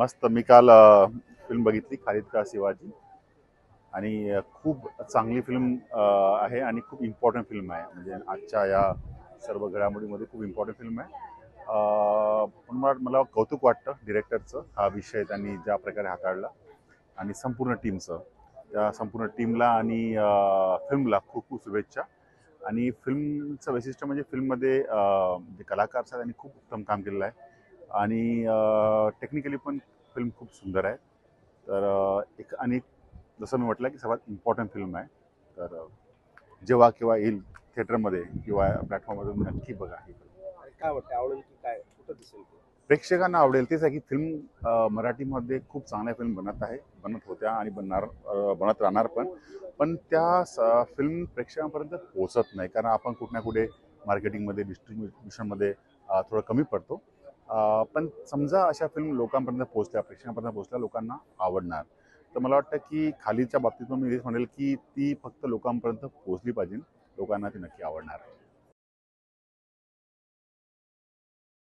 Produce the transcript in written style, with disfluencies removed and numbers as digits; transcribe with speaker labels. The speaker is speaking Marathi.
Speaker 1: मस्त. मी काल फिल्म बघितली खालिद का शिवाजी आणि खूप चांगली फिल्म आहे आणि खूप इम्पॉर्टंट फिल्म आहे. म्हणजे आजच्या या सर्व घडामोडीमध्ये खूप इम्पॉर्टंट फिल्म आहे. पण मला कौतुक वाटतं डिरेक्टरचं, हा विषय त्यांनी ज्या प्रकारे हाताळला आणि संपूर्ण टीमचं. त्या संपूर्ण टीमला आणि फिल्मला खूप खूप शुभेच्छा. आणि फिल्मचं वैशिष्ट्य म्हणजे फिल्ममध्ये जे कलाकार आहेत त्यांनी खूप उत्तम काम केलेलं आहे आणि टेक्निकली पण फिल्म खूप सुंदर आहे. तर एक आणि जसं मी म्हटलं की सर्वात इम्पॉर्टंट फिल्म आहे. तर जेव्हा केव्हा येईल थिएटरमध्ये किंवा प्लॅटफॉर्मवर नक्की बघा ही फिल्म.
Speaker 2: काय वाटतं, आवडेल की काय, कुठं दिसेल ते?
Speaker 1: प्रेक्षकांना आवडेल. तेच आहे की फिल्म मराठीमध्ये खूप चांगल्या फिल्म बनत होत्या आणि बनत राहणार पण त्या फिल्म प्रेक्षकांपर्यंत पोहोचत नाही, कारण आपण कुठे ना कुठे मार्केटिंगमध्ये डिस्ट्रीब्युशनमध्ये थोडं कमी पडतो. पण समजा अशा फिल्म लोकांपर्यंत पोहोचल्या, प्रेक्षकांपर्यंत पोहोचल्या, लोकांना आवडणार. तर मला वाटतं की खालीच्या बाबतीत मी हेच म्हणेल की ती फक्त लोकांपर्यंत पोहोचली पाहिजे, लोकांना ती नक्की आवडणार.